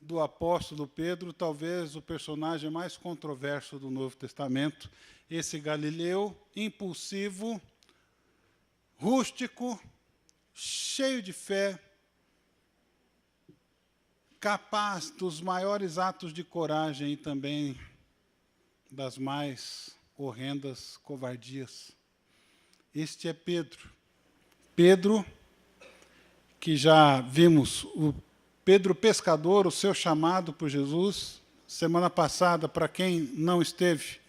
do apóstolo Pedro, talvez o personagem mais controverso do Novo Testamento, esse Galileu, impulsivo, rústico, cheio de fé, capaz dos maiores atos de coragem e também das mais horrendas covardias. Este é Pedro. Pedro, que já vimos o Pedro pescador, o seu chamado por Jesus. Semana passada, para quem não esteve,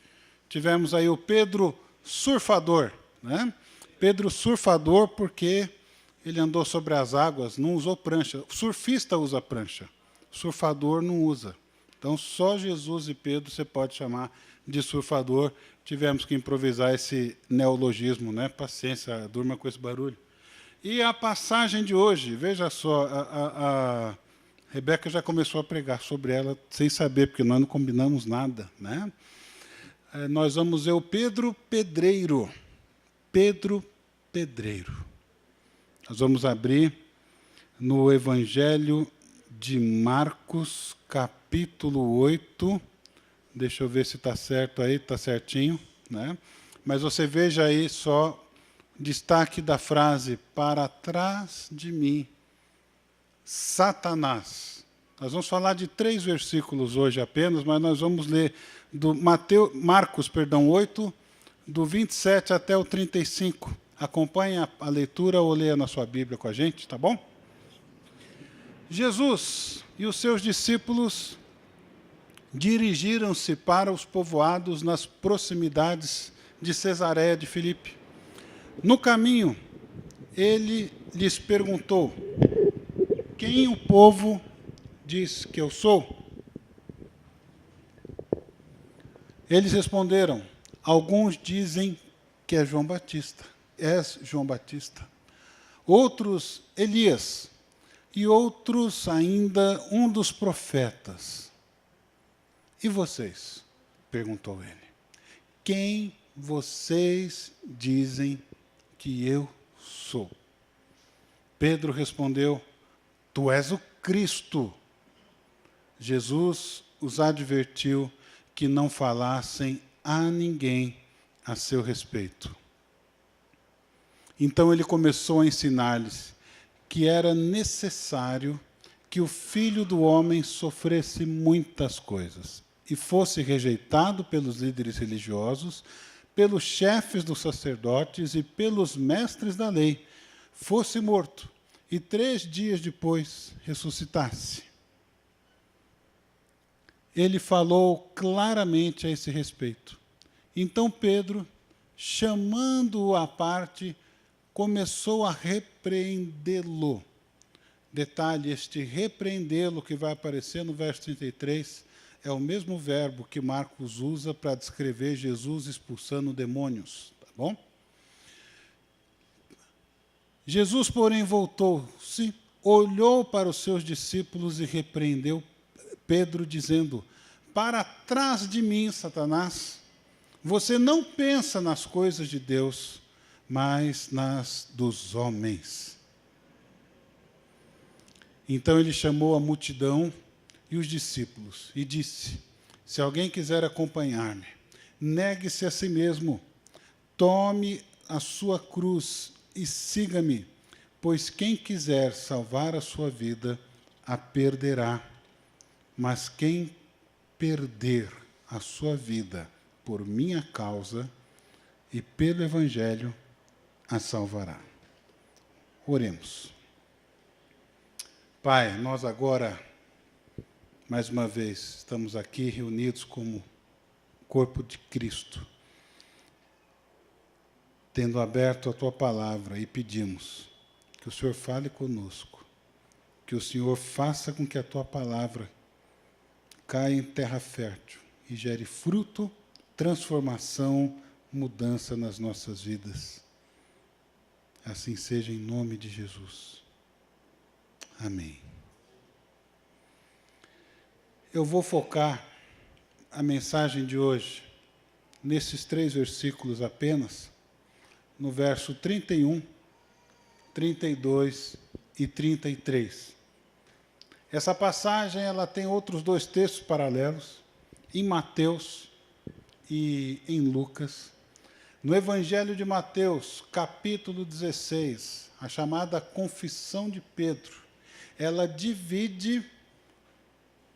tivemos aí o Pedro surfador, né? Pedro surfador porque ele andou sobre as águas, não usou prancha. O surfista usa prancha, o surfador não usa. Então, só Jesus e Pedro você pode chamar de surfador. Tivemos que improvisar esse neologismo, né? Paciência, durma com esse barulho. E a passagem de hoje, veja só, a Rebeca já começou a pregar sobre ela sem saber, porque nós não combinamos nada, né? Nós vamos ver o Pedro Pedreiro. Pedro Pedreiro. Nós vamos abrir no Evangelho de Marcos, capítulo 8. Deixa eu ver se está certo aí, está certinho, né? Mas você veja aí só destaque da frase, para trás de mim, Satanás. Nós vamos falar de 3 versículos hoje apenas, mas nós vamos ler do Marcos 8, do 27 até o 35. Acompanhe a leitura ou leia na sua Bíblia com a gente, tá bom? Jesus e os seus discípulos dirigiram-se para os povoados nas proximidades de Cesareia de Filipe. No caminho, ele lhes perguntou, quem o povo diz que eu sou? Eles responderam, alguns dizem que é João Batista. És João Batista. Outros, Elias. E outros ainda, um dos profetas. E vocês? Perguntou ele. Quem vocês dizem que eu sou? Pedro respondeu, tu és o Cristo. Jesus os advertiu que não falassem a ninguém a seu respeito. Então ele começou a ensinar-lhes que era necessário que o Filho do Homem sofresse muitas coisas e fosse rejeitado pelos líderes religiosos, pelos chefes dos sacerdotes e pelos mestres da lei, fosse morto e 3 dias depois ressuscitasse. Ele falou claramente a esse respeito. Então Pedro, chamando-o à parte, começou a repreendê-lo. Detalhe, este repreendê-lo que vai aparecer no verso 33 é o mesmo verbo que Marcos usa para descrever Jesus expulsando demônios, tá bom? Jesus, porém, voltou-se, olhou para os seus discípulos e repreendeu Pedro, dizendo, para trás de mim, Satanás, você não pensa nas coisas de Deus, mas nas dos homens. Então ele chamou a multidão e os discípulos e disse, se alguém quiser acompanhar-me, negue-se a si mesmo, tome a sua cruz e siga-me, pois quem quiser salvar a sua vida, a perderá. Mas quem perder a sua vida por minha causa e pelo Evangelho, a salvará. Oremos. Pai, nós agora, mais uma vez, estamos aqui reunidos como corpo de Cristo, tendo aberto a Tua palavra e pedimos que o Senhor fale conosco, que o Senhor faça com que a Tua palavra caia em terra fértil e gere fruto, transformação, mudança nas nossas vidas. Assim seja em nome de Jesus. Amém. Eu vou focar a mensagem de hoje nesses 3 versículos apenas, no verso 31, 32 e 33. Essa passagem ela tem outros dois textos paralelos, em Mateus e em Lucas. No Evangelho de Mateus, capítulo 16, a chamada Confissão de Pedro, ela divide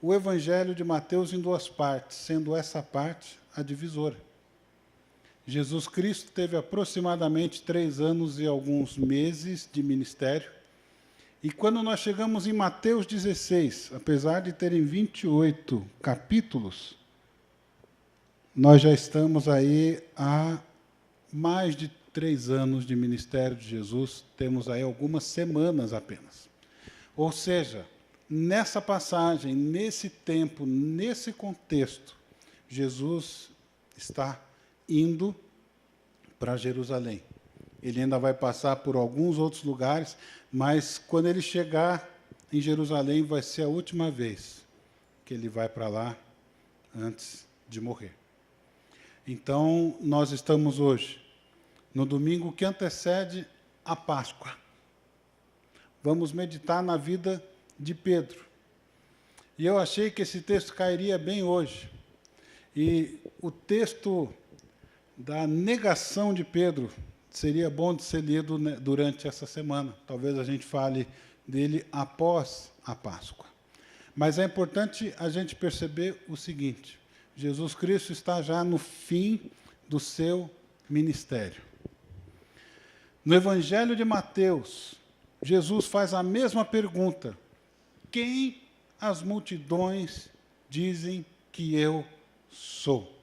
o Evangelho de Mateus em duas partes, sendo essa parte a divisora. Jesus Cristo teve aproximadamente 3 anos e alguns meses de ministério. E quando nós chegamos em Mateus 16, apesar de terem 28 capítulos, nós já estamos aí há mais de 3 anos de ministério de Jesus, temos aí algumas semanas apenas. Ou seja, nessa passagem, nesse tempo, nesse contexto, Jesus está indo para Jerusalém. Ele ainda vai passar por alguns outros lugares, mas quando ele chegar em Jerusalém, vai ser a última vez que ele vai para lá antes de morrer. Então, nós estamos hoje, no domingo que antecede a Páscoa. Vamos meditar na vida de Pedro. E eu achei que esse texto cairia bem hoje. E o texto da negação de Pedro seria bom de ser lido durante essa semana. Talvez a gente fale dele após a Páscoa. Mas é importante a gente perceber o seguinte: Jesus Cristo está já no fim do seu ministério. No Evangelho de Mateus, Jesus faz a mesma pergunta: quem as multidões dizem que eu sou?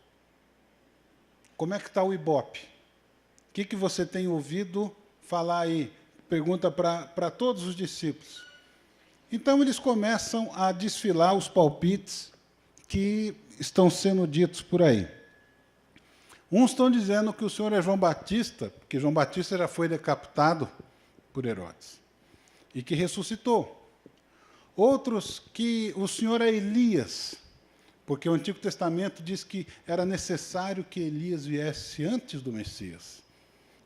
Como é que está o Ibope? O que você tem ouvido falar aí? Pergunta para todos os discípulos. Então, eles começam a desfilar os palpites que estão sendo ditos por aí. Uns estão dizendo que o Senhor é João Batista, porque João Batista já foi decapitado por Herodes, e que ressuscitou. Outros que o Senhor é Elias, porque o Antigo Testamento diz que era necessário que Elias viesse antes do Messias.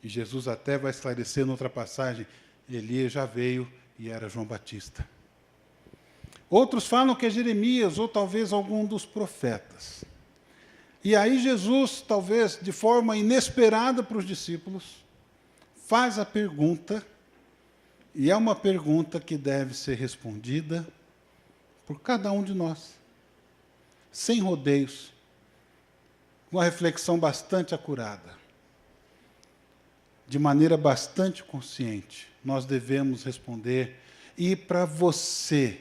E Jesus até vai esclarecer noutra passagem, Elias já veio e era João Batista. Outros falam que é Jeremias ou talvez algum dos profetas. E aí Jesus, talvez de forma inesperada para os discípulos, faz a pergunta, e é uma pergunta que deve ser respondida por cada um de nós, sem rodeios, uma reflexão bastante acurada, de maneira bastante consciente. Nós devemos responder, e para você,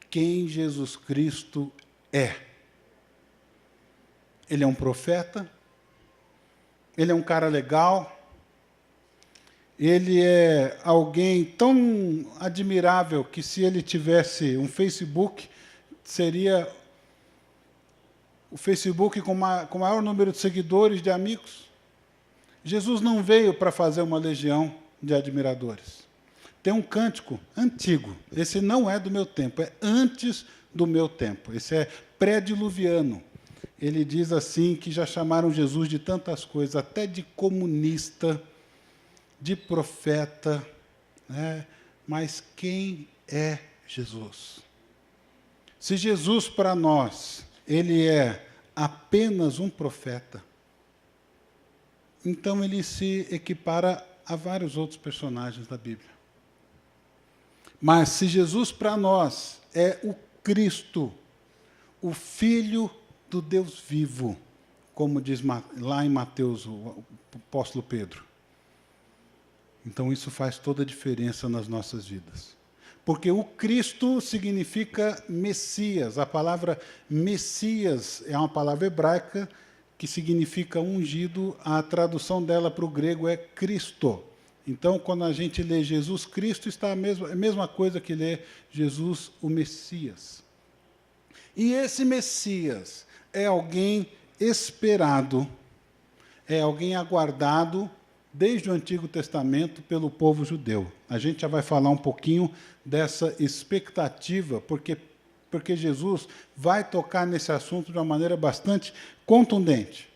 quem Jesus Cristo é? Ele é um profeta? Ele é um cara legal? Ele é alguém tão admirável que, se ele tivesse um Facebook, seria o Facebook com o maior número de seguidores, de amigos? Jesus não veio para fazer uma legião de admiradores. Tem um cântico antigo, esse não é do meu tempo, é antes do meu tempo, esse é pré-diluviano. Ele diz assim, que já chamaram Jesus de tantas coisas, até de comunista, de profeta, né? Mas quem é Jesus? Se Jesus para nós, ele é apenas um profeta, então ele se equipara a vários outros personagens da Bíblia. Mas se Jesus para nós é o Cristo, o Filho do Deus vivo, como diz lá em Mateus o apóstolo Pedro, então isso faz toda a diferença nas nossas vidas. Porque o Cristo significa Messias. A palavra Messias é uma palavra hebraica que significa ungido. A tradução dela para o grego é Cristo. Então, quando a gente lê Jesus Cristo, está a mesma coisa que lê Jesus, o Messias. E esse Messias é alguém esperado, é alguém aguardado desde o Antigo Testamento pelo povo judeu. A gente já vai falar um pouquinho dessa expectativa, porque Jesus vai tocar nesse assunto de uma maneira bastante contundente.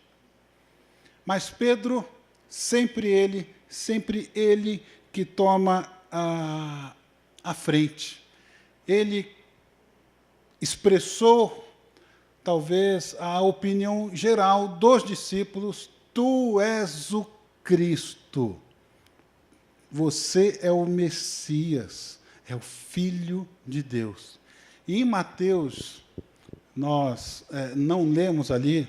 Mas Pedro, sempre ele que toma a frente. Ele expressou, talvez, a opinião geral dos discípulos: tu és o Cristo, você é o Messias, é o Filho de Deus. E em Mateus, nós não lemos ali,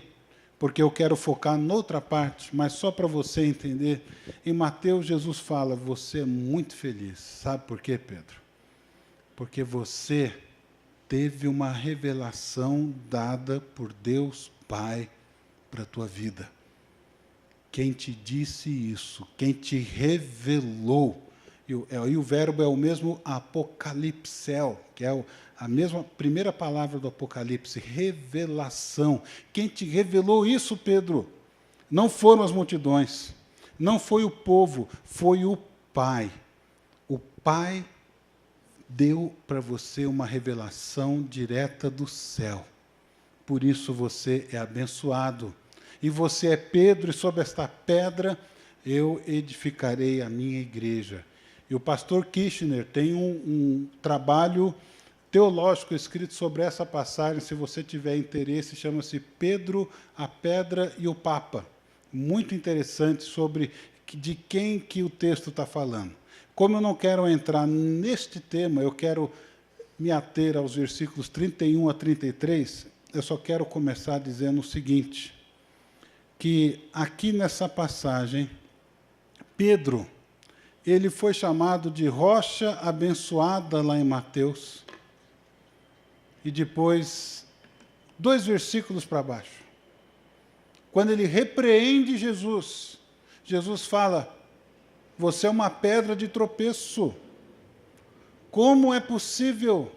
porque eu quero focar noutra parte, mas só para você entender. Em Mateus, Jesus fala: você é muito feliz. Sabe por quê, Pedro? Porque você teve uma revelação dada por Deus Pai para a tua vida. Quem te disse isso, quem te revelou, e o verbo é o mesmo apocalipsel, que é a mesma primeira palavra do Apocalipse, revelação. Quem te revelou isso, Pedro? Não foram as multidões, não foi o povo, foi o Pai. O Pai deu para você uma revelação direta do céu. Por isso você é abençoado. E você é Pedro, e sobre esta pedra eu edificarei a minha igreja. E o pastor Kirchner tem um trabalho teológico escrito sobre essa passagem, se você tiver interesse, chama-se Pedro, a Pedra e o Papa. Muito interessante sobre de quem que o texto está falando. Como eu não quero entrar neste tema, eu quero me ater aos versículos 31 a 33, eu só quero começar dizendo o seguinte, que aqui nessa passagem, Pedro, ele foi chamado de rocha abençoada lá em Mateus, e depois, 2 versículos para baixo, quando ele repreende Jesus, Jesus fala: você é uma pedra de tropeço. Como é possível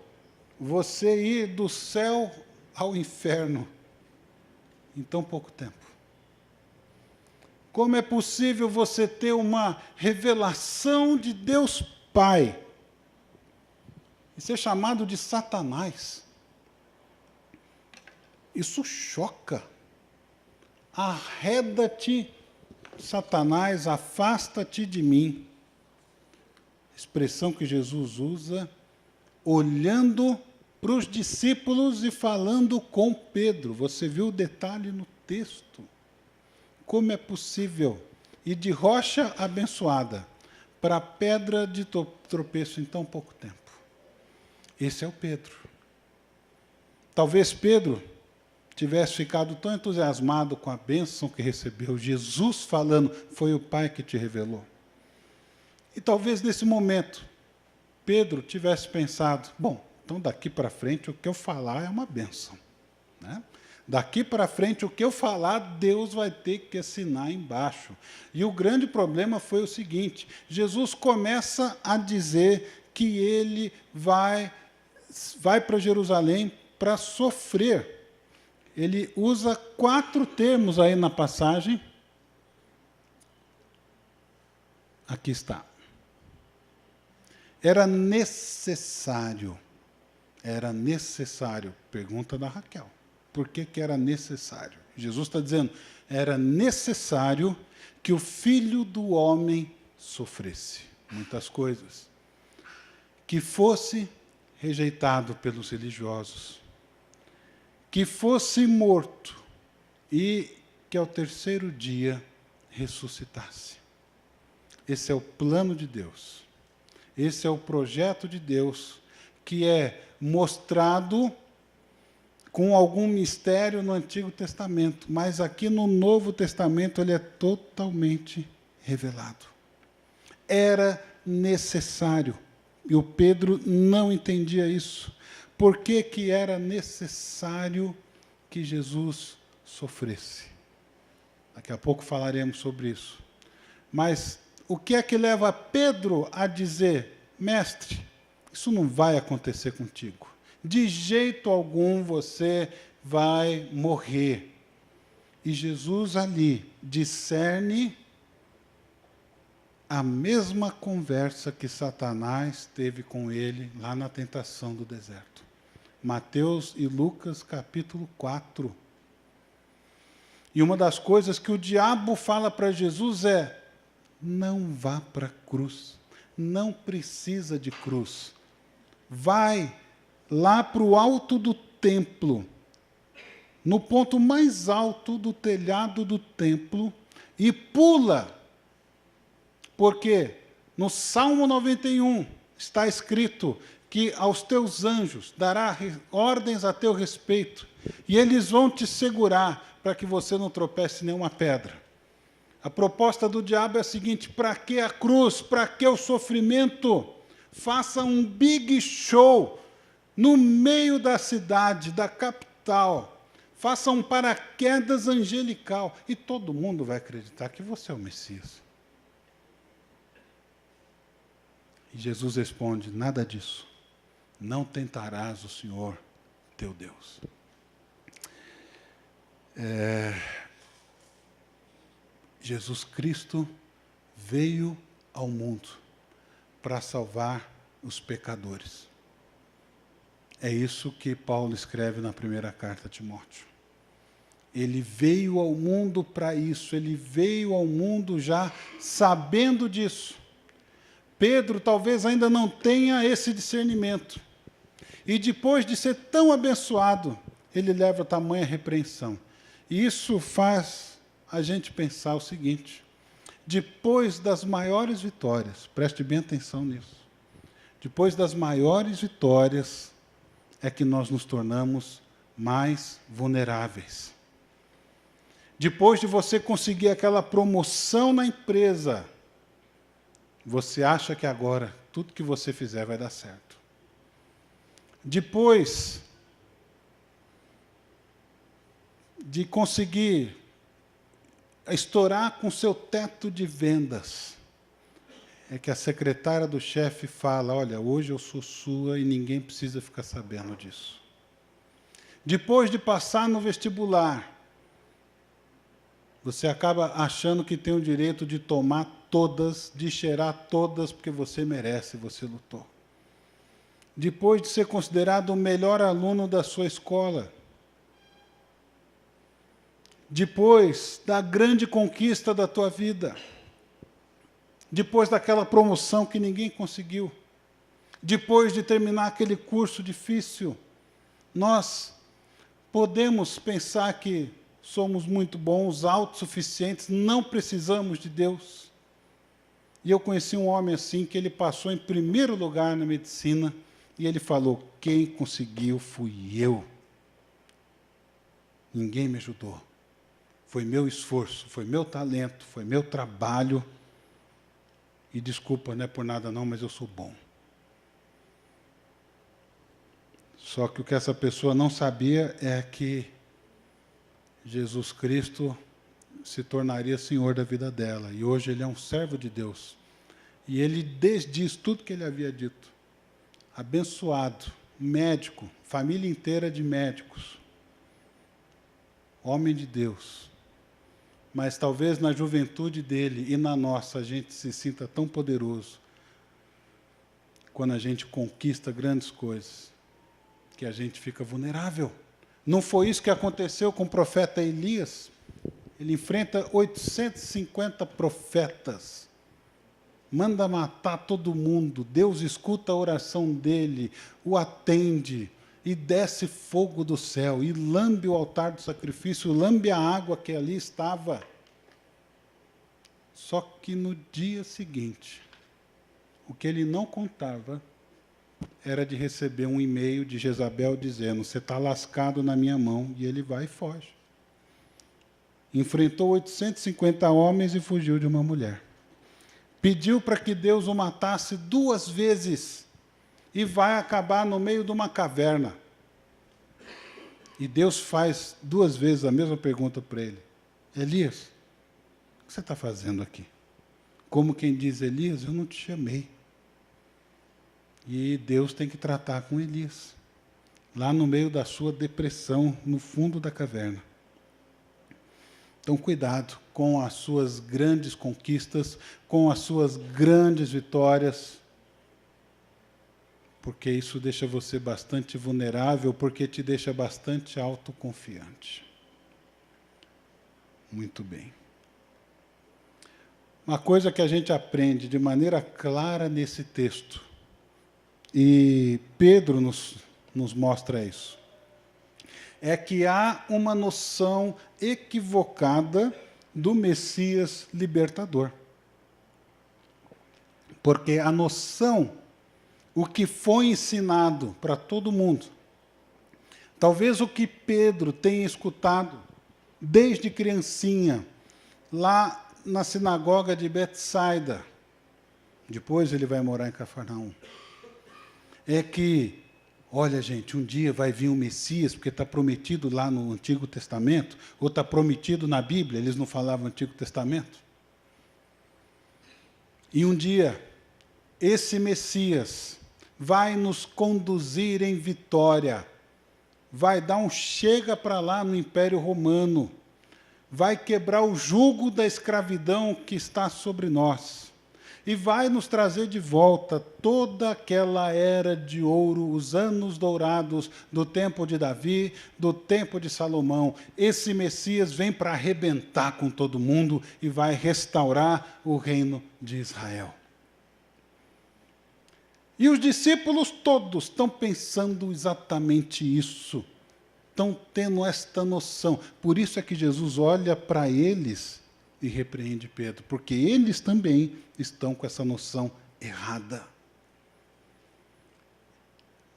você ir do céu ao inferno em tão pouco tempo? Como é possível você ter uma revelação de Deus Pai e ser chamado de Satanás? Isso choca. Arreda-te, Satanás, afasta-te de mim. Expressão que Jesus usa, olhando para os discípulos e falando com Pedro. Você viu o detalhe no texto. Como é possível ir de rocha abençoada para pedra de tropeço em tão pouco tempo? Esse é o Pedro. Talvez Pedro tivesse ficado tão entusiasmado com a bênção que recebeu, Jesus falando, foi o Pai que te revelou. E talvez nesse momento, Pedro tivesse pensado, bom, então daqui para frente o que eu falar é uma bênção, né? Daqui para frente o que eu falar, Deus vai ter que assinar embaixo. E o grande problema foi o seguinte, Jesus começa a dizer que ele vai para Jerusalém para sofrer. Ele usa 4 termos aí na passagem. Aqui está. Era necessário. Pergunta da Raquel. Por que era necessário? Jesus está dizendo, era necessário que o Filho do Homem sofresse muitas coisas. Que fosse rejeitado pelos religiosos. Que fosse morto e que ao 3º dia ressuscitasse. Esse é o plano de Deus. Esse é o projeto de Deus que é mostrado com algum mistério no Antigo Testamento, mas aqui no Novo Testamento ele é totalmente revelado. Era necessário, e o Pedro não entendia isso. Por que que era necessário que Jesus sofresse? Daqui a pouco falaremos sobre isso. Mas o que é que leva Pedro a dizer, mestre, isso não vai acontecer contigo. De jeito algum você vai morrer. E Jesus ali discerne a mesma conversa que Satanás teve com ele lá na tentação do deserto. Mateus e Lucas, capítulo 4. E uma das coisas que o diabo fala para Jesus é, não vá para a cruz, não precisa de cruz. Vai lá para o alto do templo, no ponto mais alto do telhado do templo, e pula, porque no Salmo 91 está escrito que aos teus anjos dará ordens a teu respeito, e eles vão te segurar para que você não tropece em nenhuma pedra. A proposta do diabo é a seguinte: para que a cruz? Para que o sofrimento? Faça um big show no meio da cidade, da capital. Faça um paraquedas angelical. E todo mundo vai acreditar que você é o Messias. E Jesus responde: nada disso. Não tentarás o Senhor teu Deus. Jesus Cristo veio ao mundo para salvar os pecadores. É isso que Paulo escreve na primeira carta a Timóteo. Ele veio ao mundo para isso, ele veio ao mundo já sabendo disso. Pedro talvez ainda não tenha esse discernimento. E depois de ser tão abençoado, ele leva tamanha repreensão. E isso faz a gente pensar o seguinte: depois das maiores vitórias, preste bem atenção nisso, depois das maiores vitórias é que nós nos tornamos mais vulneráveis. Depois de você conseguir aquela promoção na empresa, você acha que agora tudo que você fizer vai dar certo. Depois de conseguir estourar com seu teto de vendas, é que a secretária do chefe fala: olha, hoje eu sou sua e ninguém precisa ficar sabendo disso. Depois de passar no vestibular, você acaba achando que tem o direito de tomar todas, de cheirar todas, porque você merece, você lutou. Depois de ser considerado o melhor aluno da sua escola, depois da grande conquista da tua vida, depois daquela promoção que ninguém conseguiu, depois de terminar aquele curso difícil, nós podemos pensar que somos muito bons, autossuficientes, não precisamos de Deus. E eu conheci um homem assim, que ele passou em primeiro lugar na medicina, e ele falou: quem conseguiu fui eu. Ninguém me ajudou. Foi meu esforço, foi meu talento, foi meu trabalho. E desculpa, não é por nada não, mas eu sou bom. Só que o que essa pessoa não sabia é que Jesus Cristo se tornaria Senhor da vida dela. E hoje ele é um servo de Deus. E ele desdiz tudo que ele havia dito. Abençoado, médico, família inteira de médicos. Homem de Deus. Mas talvez na juventude dele e na nossa a gente se sinta tão poderoso quando a gente conquista grandes coisas, que a gente fica vulnerável. Não foi isso que aconteceu com o profeta Elias? Ele enfrenta 850 profetas, manda matar todo mundo, Deus escuta a oração dele, o atende, e desce fogo do céu, e lambe o altar do sacrifício, lambe a água que ali estava. Só que no dia seguinte, o que ele não contava era de receber um e-mail de Jezabel dizendo: você está lascado na minha mão, e ele vai e foge. Enfrentou 850 homens e fugiu de uma mulher. Pediu para que Deus o matasse 2 vezes, e vai acabar no meio de uma caverna. E Deus faz 2 vezes a mesma pergunta para ele: Elias, o que você está fazendo aqui? Como quem diz: Elias, eu não te chamei. E Deus tem que tratar com Elias, lá no meio da sua depressão, no fundo da caverna. Então, cuidado com as suas grandes conquistas, com as suas grandes vitórias, porque isso deixa você bastante vulnerável, porque te deixa bastante autoconfiante. Muito bem. Uma coisa que a gente aprende de maneira clara nesse texto, e Pedro nos mostra isso. é que há uma noção equivocada do Messias libertador. Porque a noção, o que foi ensinado para todo mundo, talvez o que Pedro tenha escutado desde criancinha, lá na sinagoga de Betsaida, depois ele vai morar em Cafarnaum, é que, olha gente, um dia vai vir um Messias, porque está prometido lá no Antigo Testamento, ou está prometido na Bíblia, eles não falavam Antigo Testamento. E um dia, esse Messias vai nos conduzir em vitória, vai dar um chega para lá no Império Romano, vai quebrar o jugo da escravidão que está sobre nós, e vai nos trazer de volta toda aquela era de ouro, os anos dourados do tempo de Davi, do tempo de Salomão. Esse Messias vem para arrebentar com todo mundo e vai restaurar o reino de Israel. E os discípulos todos estão pensando exatamente isso, estão tendo esta noção. Por isso é que Jesus olha para eles e repreende Pedro, porque eles também estão com essa noção errada.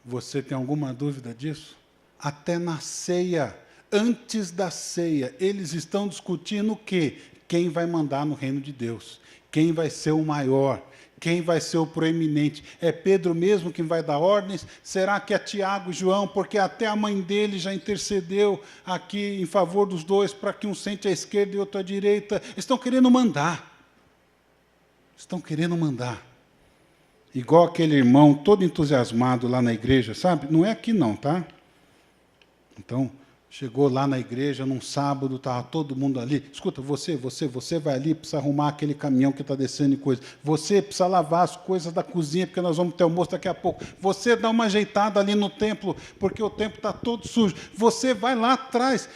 Você tem alguma dúvida disso? Até na ceia, antes da ceia, eles estão discutindo o quê? Quem vai mandar no reino de Deus? Quem vai ser o maior? Quem vai ser o proeminente? É Pedro mesmo quem vai dar ordens? Será que é Tiago e João? Porque até a mãe dele já intercedeu aqui em favor dos dois, para que um sente à esquerda e outro à direita. Estão querendo mandar. Estão querendo mandar. Igual aquele irmão todo entusiasmado lá na igreja, sabe? Não é aqui não, tá? Então, chegou lá na igreja num sábado, estava todo mundo ali. Escuta, você vai ali, precisa arrumar aquele caminhão que está descendo e coisa. Você precisa lavar as coisas da cozinha, porque nós vamos ter almoço daqui a pouco. Você dá uma ajeitada ali no templo, porque o templo está todo sujo. Você vai lá atrás,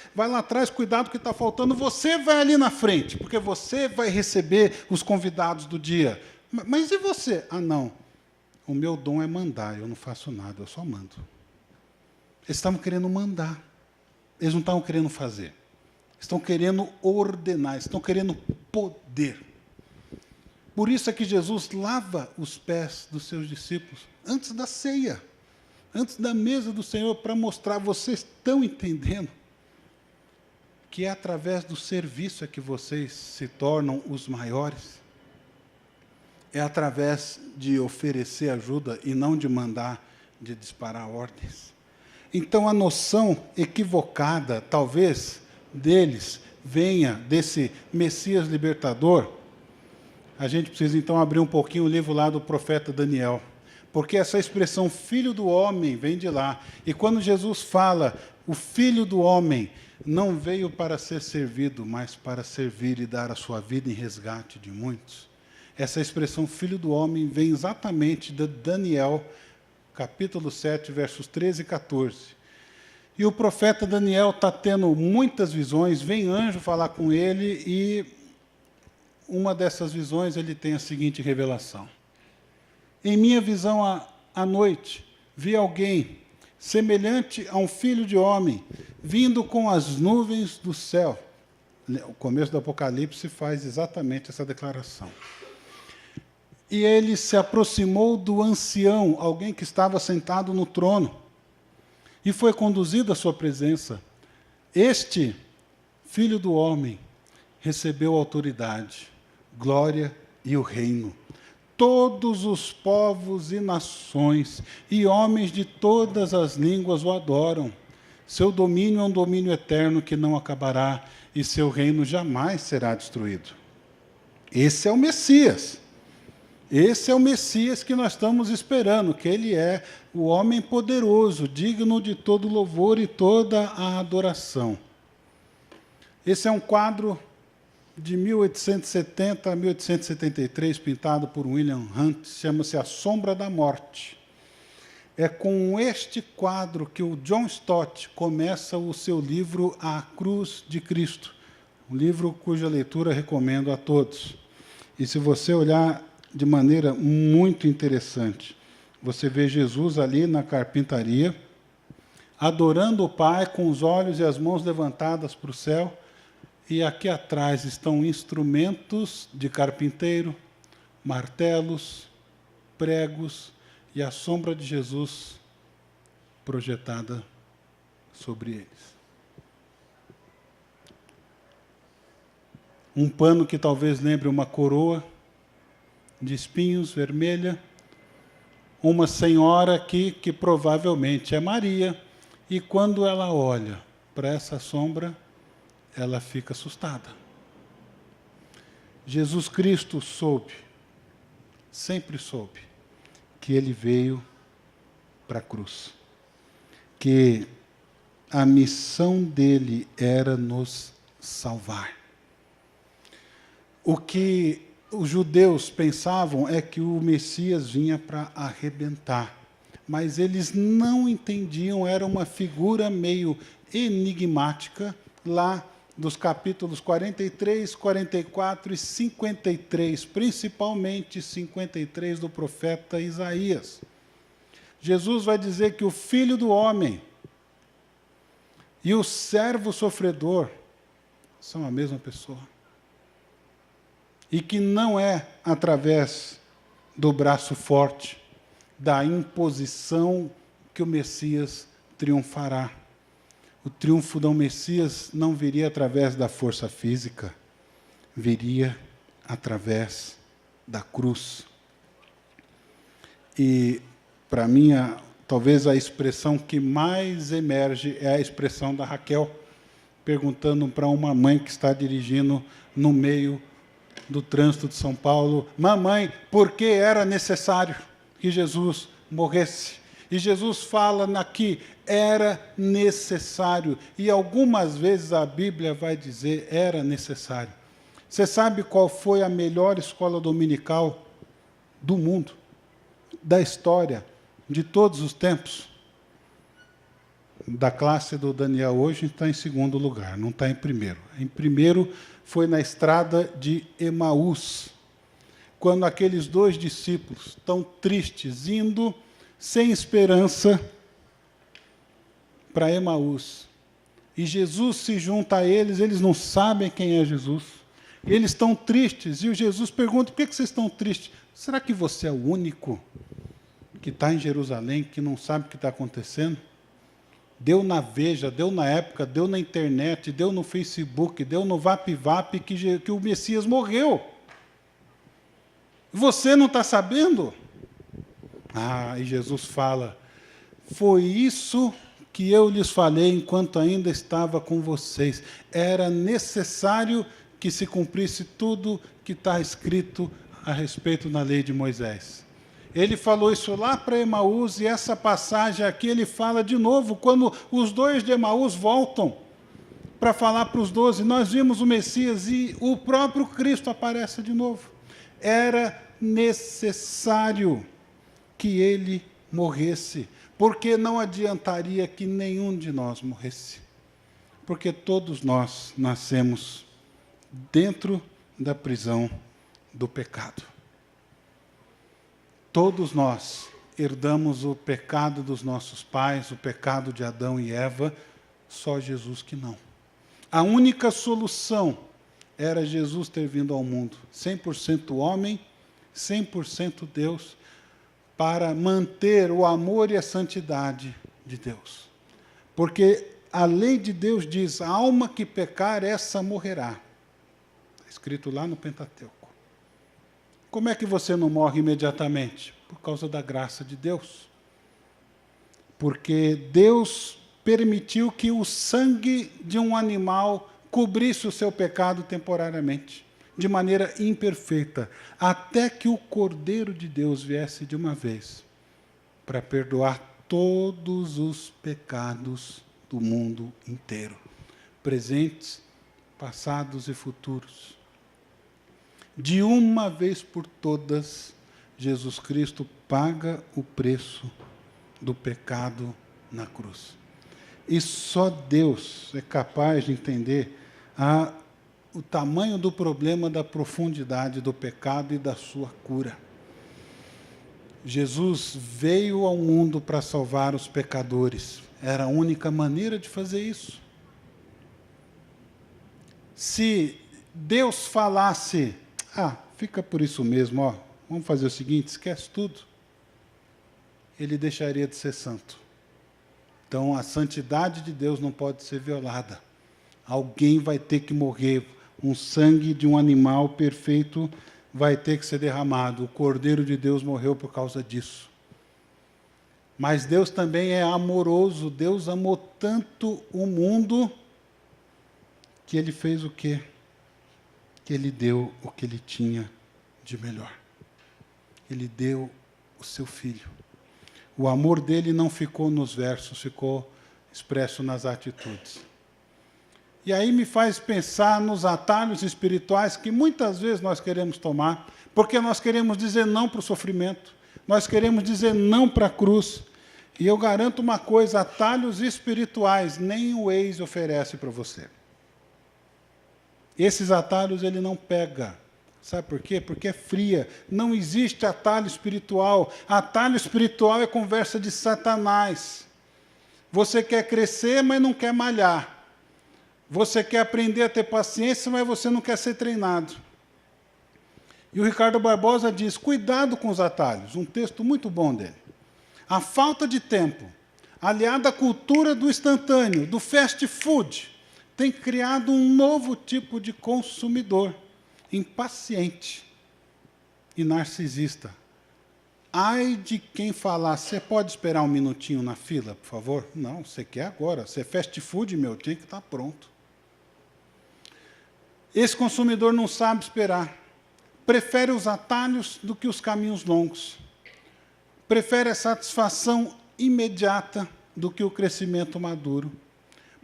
cuidado que está faltando. Você vai ali na frente, porque você vai receber os convidados do dia. Mas e você? Ah, não. O meu dom é mandar, eu não faço nada, eu só mando. Eles estavam querendo mandar. Eles não estão querendo fazer. Estão querendo ordenar, estão querendo poder. Por isso é que Jesus lava os pés dos seus discípulos antes da ceia, antes da mesa do Senhor, para mostrar, vocês estão entendendo que é através do serviço é que vocês se tornam os maiores? É através de oferecer ajuda e não de mandar, de disparar ordens. Então, a noção equivocada, talvez, deles, venha desse Messias libertador. A gente precisa, então, abrir um pouquinho o livro lá do profeta Daniel, porque essa expressão filho do homem vem de lá. E quando Jesus fala, o filho do homem não veio para ser servido, mas para servir e dar a sua vida em resgate de muitos. Essa expressão filho do homem vem exatamente de Daniel, capítulo 7, versos 13 e 14. E o profeta Daniel está tendo muitas visões, vem anjo falar com ele, e uma dessas visões ele tem a seguinte revelação. Em minha visão à noite, vi alguém semelhante a um filho de homem, vindo com as nuvens do céu. O começo do Apocalipse faz exatamente essa declaração. E ele se aproximou do ancião, alguém que estava sentado no trono, e foi conduzido à sua presença. Este filho do homem recebeu autoridade, glória e o reino. Todos os povos e nações e homens de todas as línguas o adoram. Seu domínio é um domínio eterno que não acabará, e seu reino jamais será destruído. Esse é o Messias. Esse é o Messias que nós estamos esperando, que ele é o homem poderoso, digno de todo louvor e toda a adoração. Esse é um quadro de 1870 a 1873, pintado por William Hunt, chama-se A Sombra da Morte. É com este quadro que o John Stott começa o seu livro A Cruz de Cristo, um livro cuja leitura recomendo a todos. E se você olhar de maneira muito interessante, você vê Jesus ali na carpintaria, adorando o Pai com os olhos e as mãos levantadas para o céu, e aqui atrás estão instrumentos de carpinteiro, martelos, pregos e a sombra de Jesus projetada sobre eles. Um pano que talvez lembre uma coroa de espinhos vermelha, uma senhora aqui que provavelmente é Maria, e quando ela olha para essa sombra, ela fica assustada. Jesus Cristo soube, sempre soube, que ele veio para a cruz, que a missão dele era nos salvar. O que os judeus pensavam é que o Messias vinha para arrebentar, mas eles não entendiam, era uma figura meio enigmática, lá dos capítulos 43, 44 e 53, principalmente 53 do profeta Isaías. Jesus vai dizer que o Filho do Homem e o servo sofredor são a mesma pessoa. E que não é através do braço forte, da imposição, que o Messias triunfará. O triunfo do Messias não viria através da força física, viria através da cruz. E, para mim, talvez a expressão que mais emerge é a expressão da Raquel, perguntando para uma mãe que está dirigindo no meio do trânsito de São Paulo: mamãe, por que era necessário que Jesus morresse? E Jesus fala aqui, era necessário. E algumas vezes a Bíblia vai dizer, era necessário. Você sabe qual foi a melhor escola dominical do mundo, da história, de todos os tempos? Da classe do Daniel hoje está em segundo lugar, não está em primeiro. Em primeiro foi na estrada de Emaús, quando aqueles 2 discípulos, tão tristes, indo sem esperança para Emaús. E Jesus se junta a eles, eles não sabem quem é Jesus. Eles estão tristes, e o Jesus pergunta: por que vocês estão tristes? Será que você é o único que está em Jerusalém, que não sabe o que está acontecendo? Deu na Veja, deu na época, deu na internet, deu no Facebook, deu no VapVap que o Messias morreu. Você não está sabendo? E Jesus fala: foi isso que eu lhes falei enquanto ainda estava com vocês. Era necessário que se cumprisse tudo que está escrito a respeito na lei de Moisés. Ele falou isso lá para Emaús, e essa passagem aqui ele fala de novo, quando os 2 de Emaús voltam para falar para os 12, nós vimos o Messias, e o próprio Cristo aparece de novo. Era necessário que ele morresse, porque não adiantaria que nenhum de nós morresse, porque todos nós nascemos dentro da prisão do pecado. Todos nós herdamos o pecado dos nossos pais, o pecado de Adão e Eva, só Jesus que não. A única solução era Jesus ter vindo ao mundo, 100% homem, 100% Deus, para manter o amor e a santidade de Deus. Porque a lei de Deus diz: a alma que pecar, essa morrerá. Está escrito lá no Pentateuco. Como é que você não morre imediatamente? Por causa da graça de Deus. Porque Deus permitiu que o sangue de um animal cobrisse o seu pecado temporariamente, de maneira imperfeita, até que o Cordeiro de Deus viesse de uma vez para perdoar todos os pecados do mundo inteiro, presentes, passados e futuros. De uma vez por todas, Jesus Cristo paga o preço do pecado na cruz. E só Deus é capaz de entender o tamanho do problema, da profundidade do pecado e da sua cura. Jesus veio ao mundo para salvar os pecadores. Era a única maneira de fazer isso. Se Deus falasse, fica por isso mesmo, vamos fazer o seguinte, esquece tudo, ele deixaria de ser santo. Então, a santidade de Deus não pode ser violada. Alguém vai ter que morrer. Um sangue de um animal perfeito vai ter que ser derramado. O Cordeiro de Deus morreu por causa disso. Mas Deus também é amoroso. Deus amou tanto o mundo que Ele fez o quê? Que Ele deu o que Ele tinha de melhor. Ele deu o seu Filho. O amor dele não ficou nos versos, ficou expresso nas atitudes. E aí me faz pensar nos atalhos espirituais que muitas vezes nós queremos tomar, porque nós queremos dizer não para o sofrimento, nós queremos dizer não para a cruz. E eu garanto uma coisa, atalhos espirituais nem o ex oferece para você. Esses atalhos ele não pega. Sabe por quê? Porque é fria. Não existe atalho espiritual. Atalho espiritual é conversa de Satanás. Você quer crescer, mas não quer malhar. Você quer aprender a ter paciência, mas você não quer ser treinado. E o Ricardo Barbosa diz, cuidado com os atalhos. Um texto muito bom dele. A falta de tempo, aliada à cultura do instantâneo, do fast food, tem criado um novo tipo de consumidor. Impaciente e narcisista. Ai de quem falar, você pode esperar um minutinho na fila, por favor? Não, você quer agora. Você é fast food, meu, tem que estar pronto. Esse consumidor não sabe esperar. Prefere os atalhos do que os caminhos longos. Prefere a satisfação imediata do que o crescimento maduro.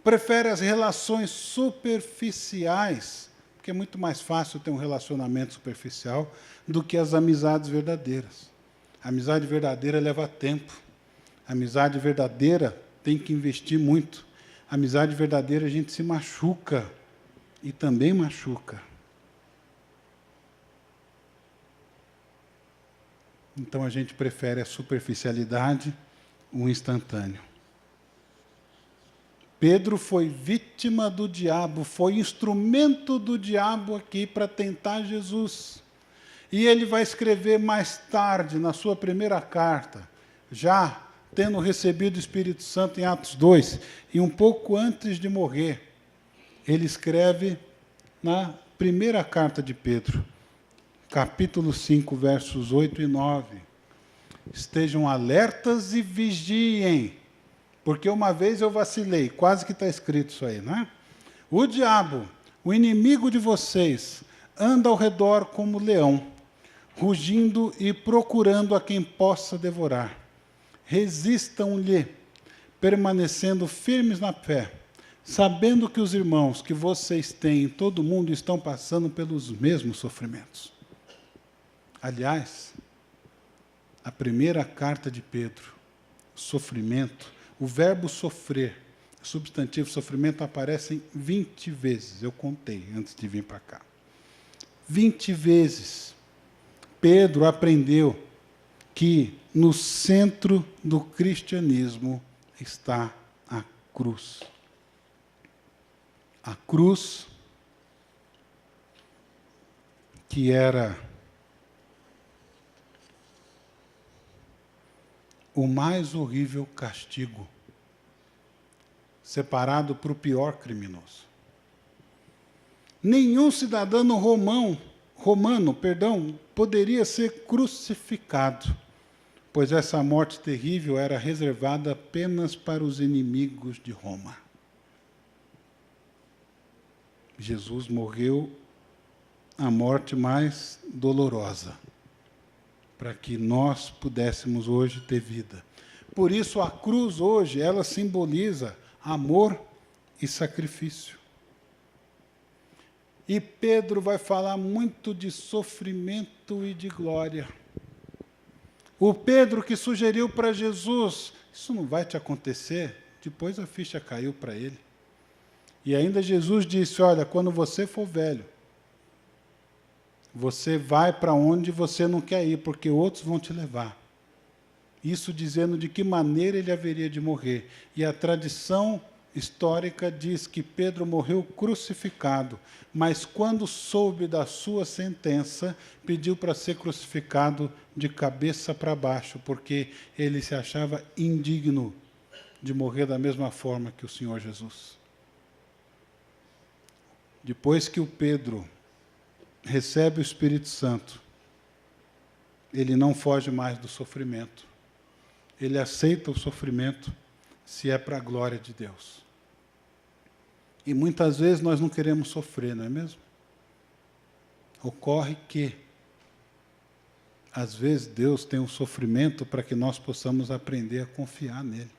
Prefere as relações superficiais, porque é muito mais fácil ter um relacionamento superficial do que as amizades verdadeiras. A amizade verdadeira leva tempo. A amizade verdadeira tem que investir muito. A amizade verdadeira a gente se machuca e também machuca. Então a gente prefere a superficialidade, o instantâneo. Pedro foi vítima do diabo, foi instrumento do diabo aqui para tentar Jesus. E ele vai escrever mais tarde, na sua primeira carta, já tendo recebido o Espírito Santo em Atos 2, e um pouco antes de morrer, ele escreve na primeira carta de Pedro, capítulo 5, versos 8 e 9. Estejam alertas e vigiem. Porque uma vez eu vacilei, quase que está escrito isso aí, não é? O diabo, o inimigo de vocês, anda ao redor como leão, rugindo e procurando a quem possa devorar. Resistam-lhe, permanecendo firmes na fé, sabendo que os irmãos que vocês têm em todo o mundo estão passando pelos mesmos sofrimentos. Aliás, a primeira carta de Pedro, sofrimento, o verbo sofrer, o substantivo sofrimento, aparecem 20 vezes. Eu contei antes de vir para cá. 20 vezes. Pedro aprendeu que no centro do cristianismo está a cruz. A cruz que era o mais horrível castigo, separado para o pior criminoso. Nenhum cidadão romano, poderia ser crucificado, pois essa morte terrível era reservada apenas para os inimigos de Roma. Jesus morreu a morte mais dolorosa, para que nós pudéssemos hoje ter vida. Por isso, a cruz hoje, ela simboliza amor e sacrifício. E Pedro vai falar muito de sofrimento e de glória. O Pedro que sugeriu para Jesus, isso não vai te acontecer, depois a ficha caiu para ele. E ainda Jesus disse, olha, quando você for velho, você vai para onde você não quer ir, porque outros vão te levar. Isso dizendo de que maneira ele haveria de morrer. E a tradição histórica diz que Pedro morreu crucificado, mas quando soube da sua sentença, pediu para ser crucificado de cabeça para baixo, porque ele se achava indigno de morrer da mesma forma que o Senhor Jesus. Depois que o Pedro recebe o Espírito Santo, ele não foge mais do sofrimento. Ele aceita o sofrimento se é para a glória de Deus. E muitas vezes nós não queremos sofrer, não é mesmo? Ocorre que, às vezes, Deus tem um sofrimento para que nós possamos aprender a confiar nele.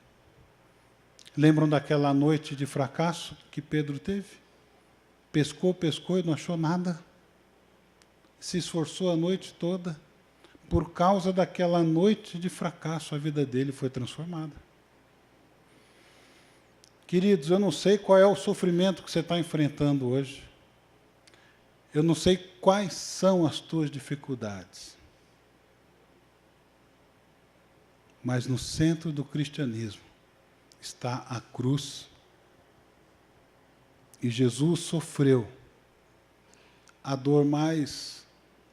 Lembram daquela noite de fracasso que Pedro teve? Pescou e não achou nada. Se esforçou a noite toda. Por causa daquela noite de fracasso, a vida dele foi transformada. Queridos, eu não sei qual é o sofrimento que você está enfrentando hoje. Eu não sei quais são as tuas dificuldades. Mas no centro do cristianismo está a cruz. E Jesus sofreu a dor mais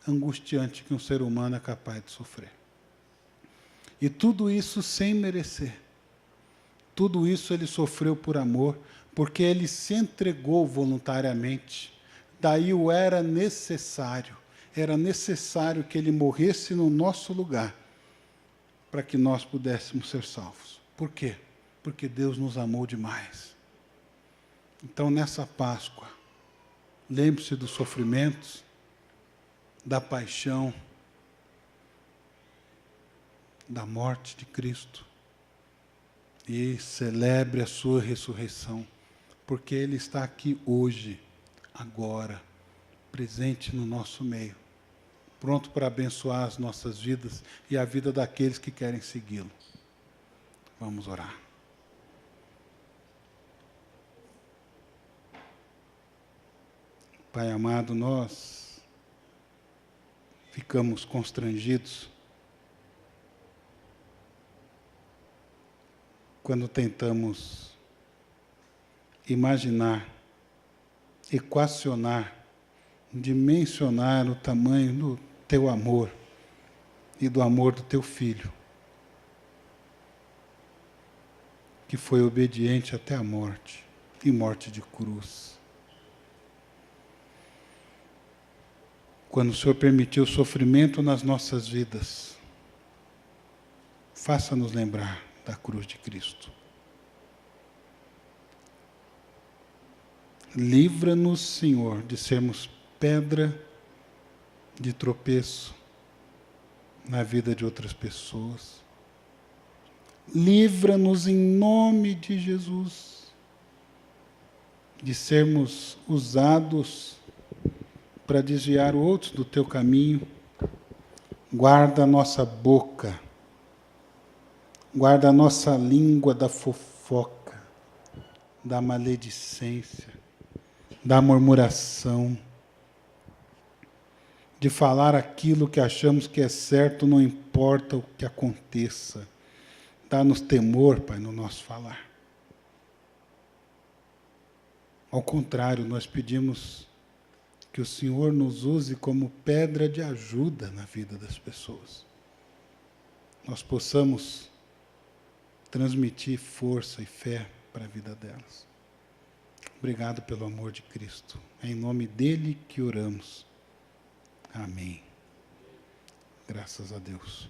angustiante que um ser humano é capaz de sofrer. E tudo isso sem merecer. Tudo isso ele sofreu por amor, porque ele se entregou voluntariamente. Daí o era necessário que ele morresse no nosso lugar, para que nós pudéssemos ser salvos. Por quê? Porque Deus nos amou demais. Então, nessa Páscoa, lembre-se dos sofrimentos, da paixão, da morte de Cristo, e celebre a sua ressurreição, porque Ele está aqui hoje, agora, presente no nosso meio, pronto para abençoar as nossas vidas e a vida daqueles que querem segui-lo. Vamos orar. Pai amado, nós ficamos constrangidos quando tentamos imaginar, equacionar, dimensionar o tamanho do teu amor e do amor do teu Filho, que foi obediente até a morte, e morte de cruz. Quando o Senhor permitiu sofrimento nas nossas vidas, faça-nos lembrar da cruz de Cristo. Livra-nos, Senhor, de sermos pedra de tropeço na vida de outras pessoas. Livra-nos em nome de Jesus de sermos usados para desviar outros do teu caminho. Guarda a nossa boca, guarda a nossa língua da fofoca, da maledicência, da murmuração, de falar aquilo que achamos que é certo, não importa o que aconteça. Dá-nos temor, Pai, no nosso falar. Ao contrário, nós pedimos que o Senhor nos use como pedra de ajuda na vida das pessoas. Nós possamos transmitir força e fé para a vida delas. Obrigado pelo amor de Cristo. É em nome dele que oramos. Amém. Graças a Deus.